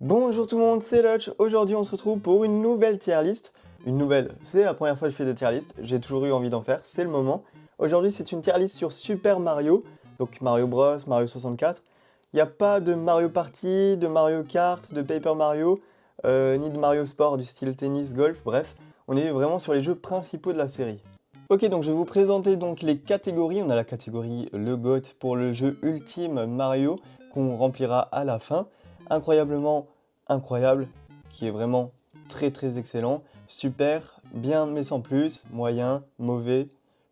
Bonjour tout le monde, c'est Lutch. Aujourd'hui on se retrouve pour une nouvelle tier list. Une nouvelle, c'est la première fois que je fais des tier lists, j'ai toujours eu envie d'en faire, c'est le moment. Aujourd'hui c'est une tier list sur Super Mario, donc Mario Bros, Mario 64. Il n'y a pas de Mario Party, de Mario Kart, de Paper Mario, ni de Mario Sport du style tennis, golf, bref. On est vraiment sur les jeux principaux de la série. Ok, donc je vais vous présenter donc les catégories. On a la catégorie le GOAT pour le jeu ultime Mario qu'on remplira à la fin. Incroyablement incroyable, qui est vraiment très excellent. Super, bien mais sans plus, moyen, mauvais,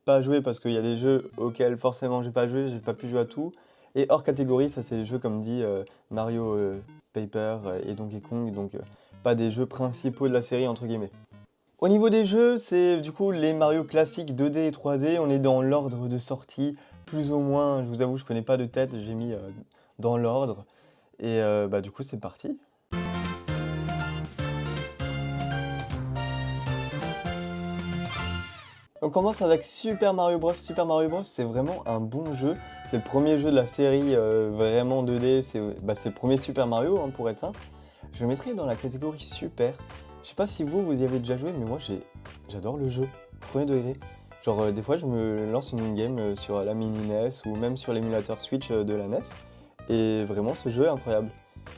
pas joué parce qu'il y a des jeux auxquels forcément j'ai pas joué, j'ai pas pu jouer à tout. Et hors catégorie, ça c'est les jeux comme dit Mario Paper et Donkey Kong, donc pas des jeux principaux de la série entre guillemets. Au niveau des jeux, c'est du coup les Mario classiques 2D et 3D. On est dans l'ordre de sortie, plus ou moins. Je vous avoue, je connais pas de tête, j'ai mis dans l'ordre. Et bah du coup, c'est parti. On commence avec Super Mario Bros. Super Mario Bros, c'est vraiment un bon jeu. C'est le premier jeu de la série vraiment 2D. C'est le premier Super Mario, hein, pour être simple. Je le mettrai dans la catégorie Super. Je sais pas si vous y avez déjà joué, mais moi j'adore le jeu. Premier degré. Genre des fois je me lance une game sur la mini NES ou même sur l'émulateur Switch de la NES. Et vraiment ce jeu est incroyable.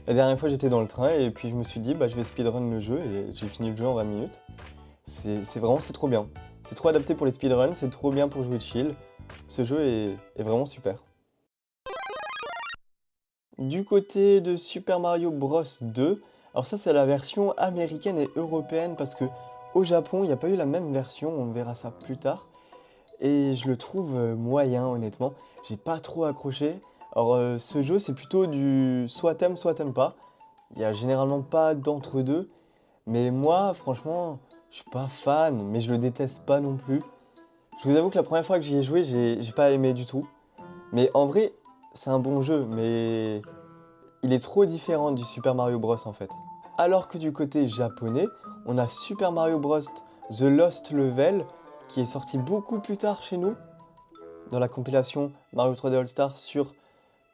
La dernière fois j'étais dans le train et puis je me suis dit bah je vais speedrun le jeu et j'ai fini le jeu en 20 minutes. C'est trop bien. C'est trop adapté pour les speedruns, c'est trop bien pour jouer chill. Ce jeu est vraiment super. Du côté de Super Mario Bros 2, alors ça c'est la version américaine et européenne parce que au Japon il n'y a pas eu la même version, on verra ça plus tard. Et je le trouve moyen honnêtement, j'ai pas trop accroché. Alors ce jeu c'est plutôt du soit t'aimes pas. Il y a généralement pas d'entre-deux. Mais moi franchement je suis pas fan, mais je le déteste pas non plus. Je vous avoue que la première fois que j'y ai joué j'ai pas aimé du tout. Mais en vrai c'est un bon jeu, mais il est trop différent du Super Mario Bros en fait. Alors que du côté japonais, on a Super Mario Bros The Lost Level qui est sorti beaucoup plus tard chez nous dans la compilation Mario 3D All Star sur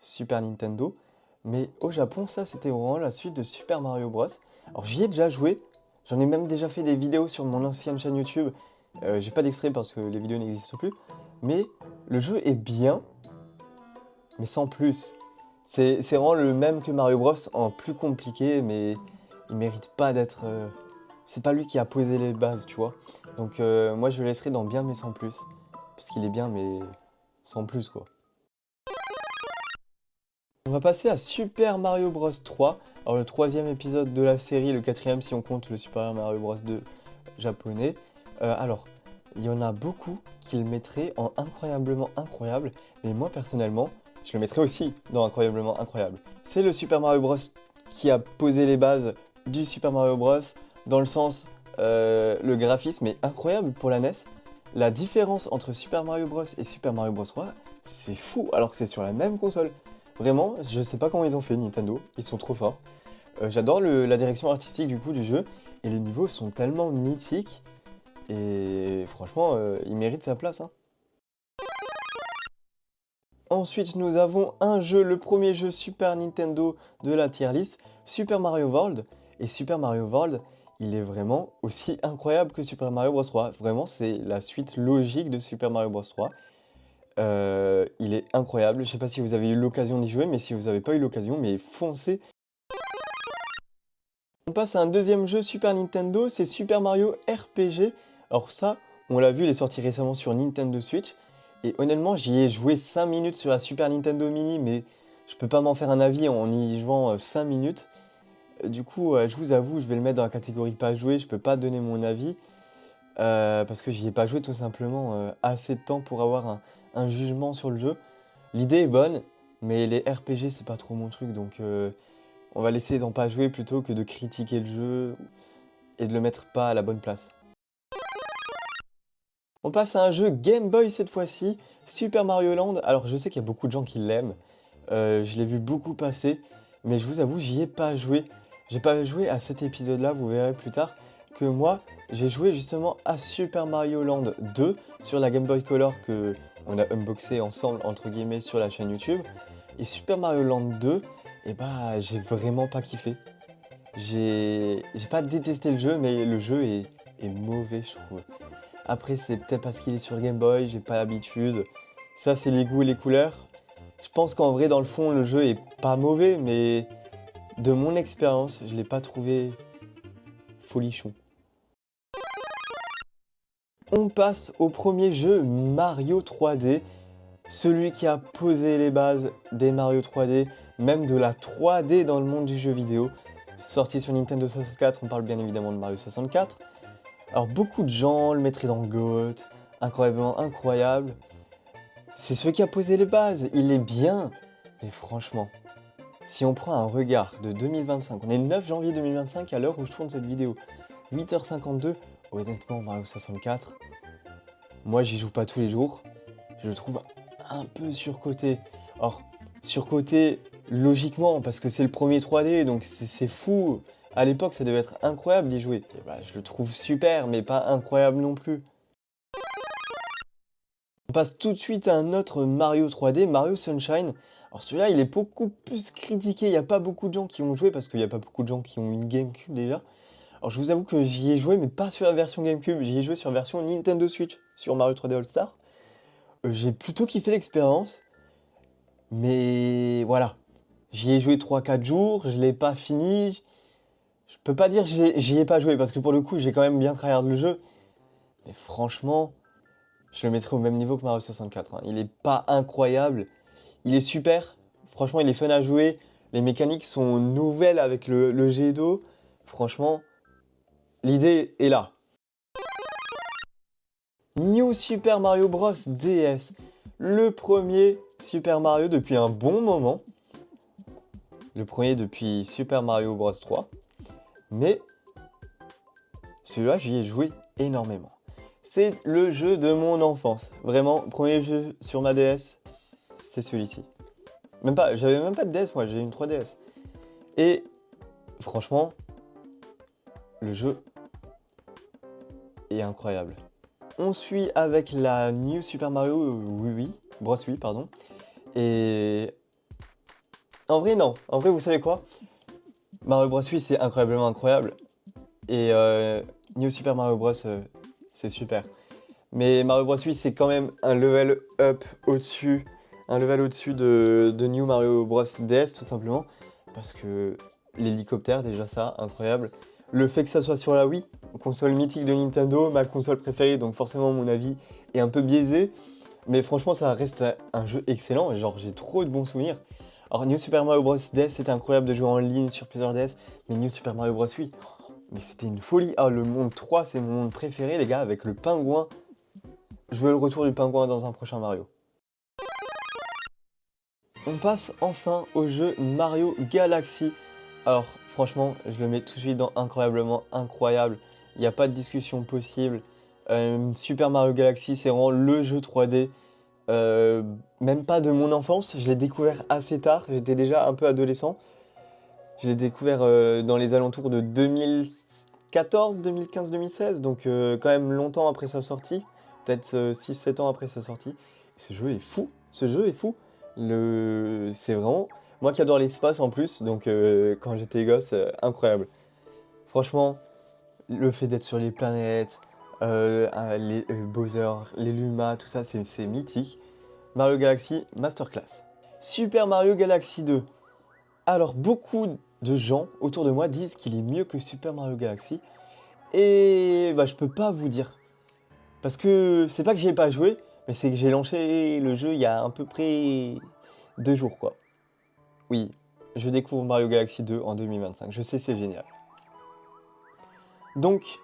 Super Nintendo. Mais au Japon, ça c'était vraiment la suite de Super Mario Bros. Alors j'y ai déjà joué, j'en ai même déjà fait des vidéos sur mon ancienne chaîne YouTube. J'ai pas d'extrait parce que les vidéos n'existent plus. Mais le jeu est bien, mais sans plus. C'est vraiment le même que Mario Bros en plus compliqué, mais il mérite pas d'être... C'est pas lui qui a posé les bases, tu vois. Donc moi je le laisserai dans bien mais sans plus. Parce qu'il est bien mais sans plus quoi. On va passer à Super Mario Bros 3. Alors le troisième épisode de la série, le quatrième si on compte le Super Mario Bros 2 japonais. Alors, il y en a beaucoup qui le mettraient en incroyablement incroyable. Mais moi personnellement, je le mettrais aussi dans incroyablement incroyable. C'est le Super Mario Bros qui a posé les bases du Super Mario Bros. Dans le sens, le graphisme est incroyable pour la NES. La différence entre Super Mario Bros et Super Mario Bros 3, c'est fou alors que c'est sur la même console. Vraiment, je sais pas comment ils ont fait Nintendo, ils sont trop forts. J'adore la direction artistique du coup du jeu et les niveaux sont tellement mythiques et franchement, il mérite sa place, hein. Ensuite, nous avons un jeu, le premier jeu Super Nintendo de la tier list, Super Mario World. Et Super Mario World, il est vraiment aussi incroyable que Super Mario Bros 3. Vraiment, c'est la suite logique de Super Mario Bros 3. Il est incroyable. Je sais pas si vous avez eu l'occasion d'y jouer, mais si vous n'avez pas eu l'occasion, mais foncez. On passe à un deuxième jeu Super Nintendo, c'est Super Mario RPG. Alors ça, on l'a vu, il est sorti récemment sur Nintendo Switch. Et honnêtement, j'y ai joué 5 minutes sur la Super Nintendo Mini, mais je peux pas m'en faire un avis en y jouant 5 minutes. Du coup, je vous avoue, je vais le mettre dans la catégorie pas joué, je peux pas donner mon avis. Parce que j'y ai pas joué tout simplement assez de temps pour avoir un jugement sur le jeu. L'idée est bonne, mais les RPG c'est pas trop mon truc, donc on va laisser d'en pas jouer plutôt que de critiquer le jeu et de le mettre pas à la bonne place. On passe à un jeu Game Boy cette fois-ci, Super Mario Land. Alors je sais qu'il y a beaucoup de gens qui l'aiment, je l'ai vu beaucoup passer, mais je vous avoue j'y ai pas joué. J'ai pas joué à cet épisode-là, vous verrez plus tard, que moi j'ai joué justement à Super Mario Land 2 sur la Game Boy Color que on a unboxé ensemble entre guillemets sur la chaîne YouTube. Et Super Mario Land 2, et bah j'ai vraiment pas kiffé. J'ai pas détesté le jeu, mais le jeu est mauvais, je trouve. Après, c'est peut-être parce qu'il est sur Game Boy, j'ai pas l'habitude. Ça, c'est les goûts et les couleurs. Je pense qu'en vrai, dans le fond, le jeu est pas mauvais, mais de mon expérience, je l'ai pas trouvé folichon. On passe au premier jeu, Mario 3D. Celui qui a posé les bases des Mario 3D, même de la 3D dans le monde du jeu vidéo. Sorti sur Nintendo 64, on parle bien évidemment de Mario 64. Alors beaucoup de gens le mettraient dans GOAT, incroyablement incroyable. C'est celui qui a posé les bases, il est bien. Et franchement, si on prend un regard de 2025, on est le 9 janvier 2025 à l'heure où je tourne cette vidéo, 8h52, honnêtement Mario 64, moi j'y joue pas tous les jours, je le trouve un peu surcoté. Alors, surcoté logiquement, parce que c'est le premier 3D, donc c'est fou. À l'époque, ça devait être incroyable d'y jouer. Et bah, je le trouve super, mais pas incroyable non plus. On passe tout de suite à un autre Mario 3D, Mario Sunshine. Alors celui-là, il est beaucoup plus critiqué. Il n'y a pas beaucoup de gens qui ont joué, parce qu'il n'y a pas beaucoup de gens qui ont une GameCube déjà. Alors je vous avoue que j'y ai joué, mais pas sur la version GameCube. J'y ai joué sur la version Nintendo Switch, sur Mario 3D All-Star. J'ai plutôt kiffé l'expérience. Mais voilà, j'y ai joué 3-4 jours, je l'ai pas fini. Je peux pas dire que j'y ai pas joué parce que pour le coup j'ai quand même bien tryhard le jeu. Mais franchement, je le mettrais au même niveau que Mario 64, hein. Il est pas incroyable, il est super. Franchement, il est fun à jouer. Les mécaniques sont nouvelles avec le jet d'eau. Franchement, l'idée est là. New Super Mario Bros DS. Le premier Super Mario depuis un bon moment. Le premier depuis Super Mario Bros 3. Mais celui-là, j'y ai joué énormément. C'est le jeu de mon enfance. Vraiment, premier jeu sur ma DS, c'est celui-ci. Même pas, j'avais même pas de DS moi, j'ai une 3DS. Et franchement, le jeu est incroyable. On suit avec la New Super Mario Bros. Wii, pardon. Et en vrai, non. En vrai, vous savez quoi? Mario Bros. Wii, c'est incroyablement incroyable. Et New Super Mario Bros. C'est super. Mais Mario Bros. Wii, c'est quand même un level up au-dessus. Un level au-dessus de New Mario Bros. DS, tout simplement. Parce que l'hélicoptère, déjà ça, incroyable. Le fait que ça soit sur la Wii, console mythique de Nintendo, ma console préférée, donc forcément mon avis est un peu biaisé. Mais franchement, ça reste un jeu excellent. Genre, j'ai trop de bons souvenirs. Alors, New Super Mario Bros. DS, c'était incroyable de jouer en ligne sur plusieurs DS. Mais New Super Mario Bros. Wii, mais c'était une folie. Ah, le monde 3, c'est mon monde préféré, les gars, avec le pingouin. Je veux le retour du pingouin dans un prochain Mario. On passe enfin au jeu Mario Galaxy. Alors, franchement, je le mets tout de suite dans incroyablement incroyable. Il n'y a pas de discussion possible. Super Mario Galaxy, c'est vraiment le jeu 3D. Même pas de mon enfance, je l'ai découvert assez tard. J'étais déjà un peu adolescent. Je l'ai découvert dans les alentours de 2014, 2015, 2016, donc quand même longtemps après sa sortie, peut-être 6-7 ans après sa sortie. Ce jeu est fou, ce jeu est fou. C'est vraiment... Moi qui adore l'espace en plus, donc quand j'étais gosse, incroyable. Franchement, le fait d'être sur les planètes, les Bowser, les Luma, tout ça, c'est mythique. Mario Galaxy, masterclass. Super Mario Galaxy 2. Alors, beaucoup de gens autour de moi disent qu'il est mieux que Super Mario Galaxy. Et bah, je peux pas vous dire. Parce que c'est pas que j'y ai pas joué, mais c'est que j'ai lancé le jeu il y a à peu près 2 jours, quoi. Oui, je découvre Mario Galaxy 2 en 2025. Je sais, c'est génial. Donc,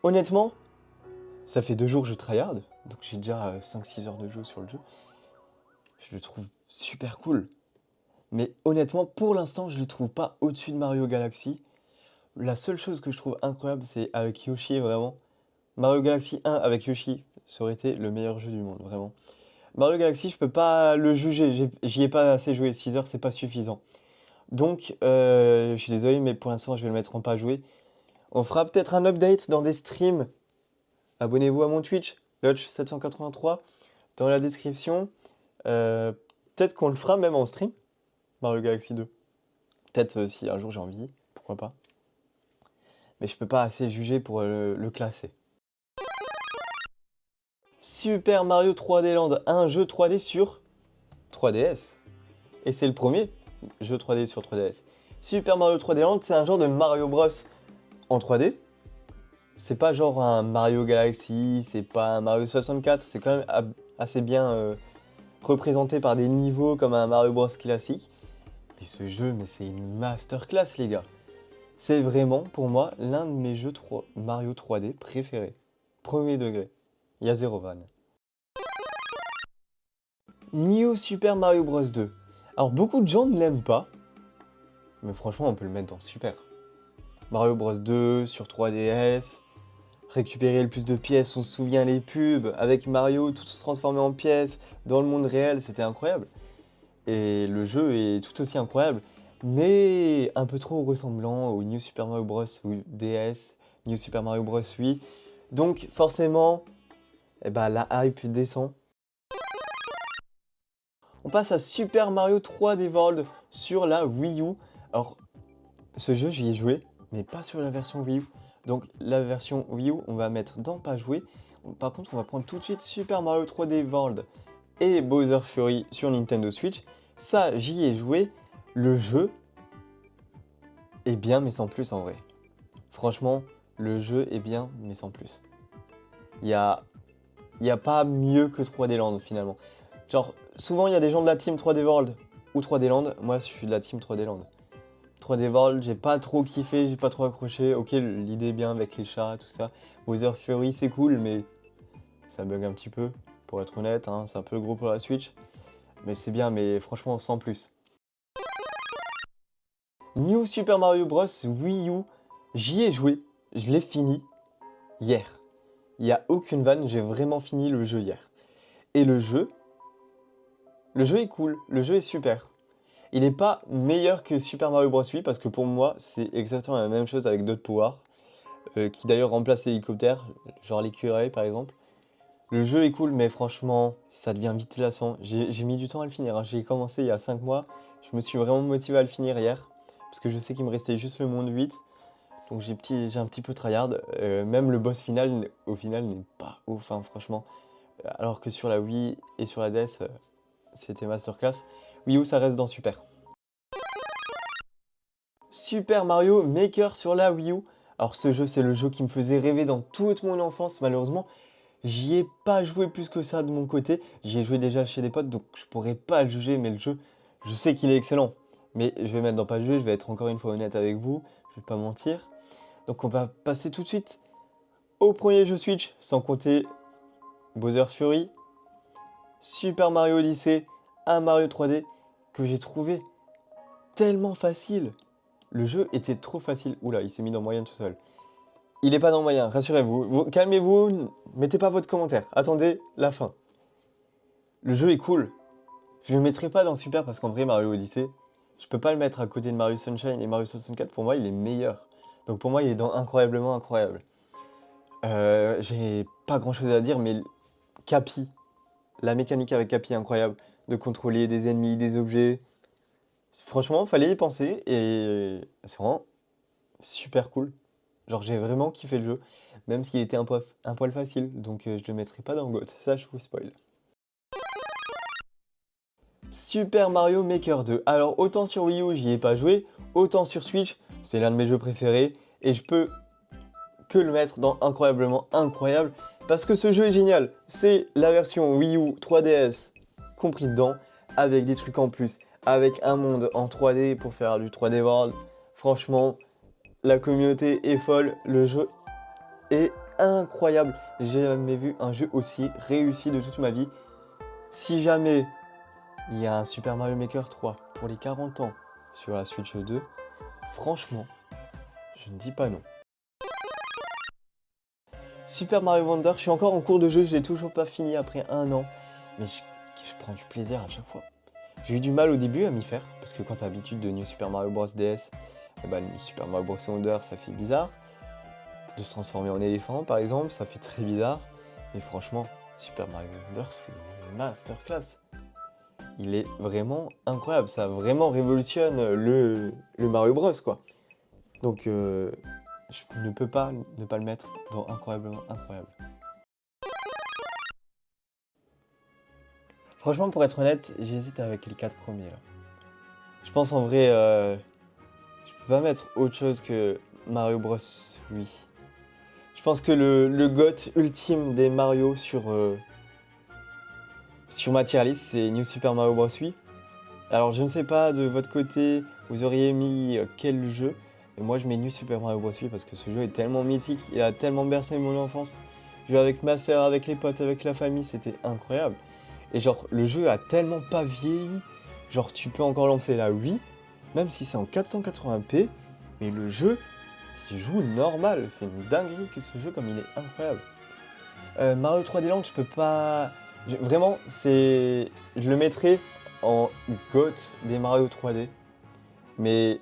honnêtement, ça fait 2 jours que je tryhard. Donc j'ai déjà 5-6 heures de jeu sur le jeu. Je le trouve super cool. Mais honnêtement, pour l'instant, je le trouve pas au-dessus de Mario Galaxy. La seule chose que je trouve incroyable, c'est avec Yoshi, vraiment. Mario Galaxy 1 avec Yoshi, ça aurait été le meilleur jeu du monde, vraiment. Mario Galaxy, je peux pas le juger, j'y ai pas assez joué, 6 heures, c'est pas suffisant. Donc, je suis désolé, mais pour l'instant, je vais le mettre en pas joué. On fera peut-être un update dans des streams. Abonnez-vous à mon Twitch, Lodge783, dans la description. Peut-être qu'on le fera même en stream, Mario Galaxy 2. Peut-être si un jour j'ai envie, pourquoi pas. mais je peux pas assez juger pour le classer. Super Mario 3D Land, un jeu 3D sur 3DS. Et c'est le premier jeu 3D sur 3DS. Super Mario 3D Land, c'est un genre de Mario Bros en 3D. C'est pas genre un Mario Galaxy, c'est pas un Mario 64, c'est quand même assez bien représenté par des niveaux comme un Mario Bros classique. Mais ce jeu, mais c'est une masterclass les gars. C'est vraiment pour moi l'un de mes jeux Mario 3D préférés. Premier degré. Il y a zéro vanne. New Super Mario Bros 2. Alors beaucoup de gens ne l'aiment pas, mais franchement on peut le mettre dans Super. Mario Bros 2 sur 3DS, récupérer le plus de pièces, on se souvient les pubs, avec Mario, tout se transformer en pièces, dans le monde réel, c'était incroyable. Et le jeu est tout aussi incroyable, mais un peu trop ressemblant au New Super Mario Bros DS, New Super Mario Bros Wii. Donc forcément, eh ben, la hype descend. On passe à Super Mario 3D World sur la Wii U. Alors, ce jeu, j'y ai joué, mais pas sur la version Wii U. Donc, la version Wii U, on va mettre dans pas jouer. Par contre, on va prendre tout de suite Super Mario 3D World et Bowser Fury sur Nintendo Switch. Ça, j'y ai joué. Le jeu est bien, mais sans plus en vrai. Franchement, le jeu est bien, mais sans plus. Il y a pas mieux que 3D Land finalement. Genre, souvent il y a des gens de la team 3D World ou 3D Land. Moi, je suis de la team 3D Land. 3D World, j'ai pas trop kiffé, j'ai pas trop accroché. Ok, l'idée est bien avec les chats, tout ça. Bowser Fury, c'est cool, mais ça bug un petit peu, pour être honnête. Hein, c'est un peu gros pour la Switch. Mais c'est bien, mais franchement, sans plus. New Super Mario Bros. Wii U, j'y ai joué, je l'ai fini hier. Il n'y a aucune vanne, j'ai vraiment fini le jeu hier. Et le jeu est cool, le jeu est super. Il n'est pas meilleur que Super Mario Bros. Wii parce que pour moi, c'est exactement la même chose avec d'autres pouvoirs, qui d'ailleurs remplacent l'hélicoptère, genre l'écureuil par exemple. Le jeu est cool, mais franchement, ça devient vite lassant. J'ai mis du temps à le finir, hein. J'ai commencé il y a 5 mois, je me suis vraiment motivé à le finir hier, parce que je sais qu'il me restait juste le monde 8. Donc j'ai un petit peu tryhard. Même le boss final, au final, n'est pas ouf, hein, franchement. Alors que sur la Wii et sur la DS, c'était masterclass. Wii U, ça reste dans Super. Super Mario Maker sur la Wii U. Alors ce jeu, c'est le jeu qui me faisait rêver dans toute mon enfance. Malheureusement, j'y ai pas joué plus que ça de mon côté. J'y ai joué déjà chez des potes, donc je pourrais pas le juger. Mais le jeu, je sais qu'il est excellent. Mais je vais mettre dans pas jouer, je vais être encore une fois honnête avec vous. Je vais pas mentir. Donc on va passer tout de suite au premier jeu Switch, sans compter Bowser Fury, Super Mario Odyssey, un Mario 3D que j'ai trouvé tellement facile. Le jeu était trop facile. Oula, il s'est mis dans moyen tout seul. Il est pas dans moyen, rassurez-vous. Calmez-vous, mettez pas votre commentaire. Attendez la fin. Le jeu est cool. Je le mettrai pas dans Super parce qu'en vrai, Mario Odyssey, je peux pas le mettre à côté de Mario Sunshine et Mario 64. Pour moi, il est meilleur. Donc pour moi, il est dans incroyablement incroyable. J'ai pas grand chose à dire, mais Capi, la mécanique avec Capi est incroyable. De contrôler des ennemis, des objets. Franchement, fallait y penser et c'est vraiment super cool. Genre, j'ai vraiment kiffé le jeu, même s'il était un poil facile, donc je le mettrai pas dans le GOAT. Ça, je vous spoil. Super Mario Maker 2. Alors, autant sur Wii U, j'y ai pas joué, autant sur Switch, c'est l'un de mes jeux préférés et je peux que le mettre dans incroyablement incroyable parce que ce jeu est génial. C'est la version Wii U 3DS compris dedans avec des trucs en plus, avec un monde en 3D pour faire du 3D World. Franchement, la communauté est folle, le jeu est incroyable. J'ai jamais vu un jeu aussi réussi de toute ma vie. Si jamais il y a un Super Mario Maker 3 pour les 40 ans sur la Switch 2, franchement, je ne dis pas non. Super Mario Wonder, je suis encore en cours de jeu, je l'ai toujours pas fini après un an, mais je prends du plaisir à chaque fois. J'ai eu du mal au début à m'y faire, parce que quand t'as l'habitude de New Super Mario Bros DS, eh ben, New Super Mario Bros Wonder, ça fait bizarre. De se transformer en éléphant, par exemple, ça fait très bizarre. Mais franchement, Super Mario Wonder, c'est une masterclass. Il est vraiment incroyable, ça vraiment révolutionne le Mario Bros, quoi. Donc, je ne peux pas ne pas le mettre dans Incroyablement Incroyable. Franchement, pour être honnête, j'hésite avec les 4 premiers là. Je pense en vrai, je peux pas mettre autre chose que Mario Bros. Oui. Je pense que le GOAT ultime des Mario sur ma tier list, c'est New Super Mario Bros. Oui. Alors je ne sais pas de votre côté, vous auriez mis quel jeu, mais moi je mets New Super Mario Bros. Oui parce que ce jeu est tellement mythique, il a tellement bercé mon enfance. Jouer avec ma soeur, avec les potes, avec la famille, c'était incroyable. Et genre, le jeu a tellement pas vieilli. Genre, tu peux encore lancer la Wii, même si c'est en 480p, mais le jeu, tu joues normal. C'est une dinguerie que ce jeu, comme il est incroyable. Mario 3D Land, je peux pas. Vraiment, c'est. Je le mettrais en GOAT des Mario 3D. Mais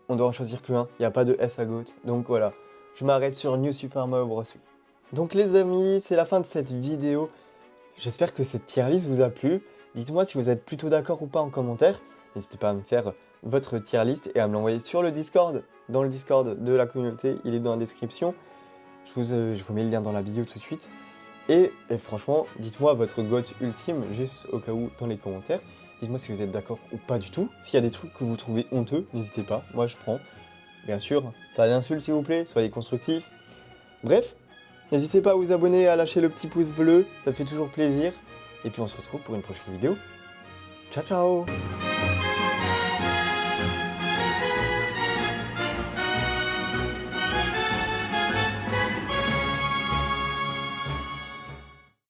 on doit en choisir que un. Il n'y a pas de S à GOAT. Donc voilà, je m'arrête sur New Super Mario Bros. Donc les amis, c'est la fin de cette vidéo. J'espère que cette tier list vous a plu. Dites-moi si vous êtes plutôt d'accord ou pas en commentaire. N'hésitez pas à me faire votre tier list et à me l'envoyer sur le Discord, dans le Discord de la communauté. Il est dans la description. Je vous mets le lien dans la bio tout de suite. Et franchement, dites-moi votre GOAT ultime, juste au cas où, dans les commentaires. Dites-moi si vous êtes d'accord ou pas du tout. S'il y a des trucs que vous trouvez honteux, n'hésitez pas. Moi, je prends. Bien sûr, pas d'insultes s'il vous plaît. Soyez constructifs. Bref. N'hésitez pas à vous abonner, à lâcher le petit pouce bleu, ça fait toujours plaisir. Et puis on se retrouve pour une prochaine vidéo. Ciao ciao!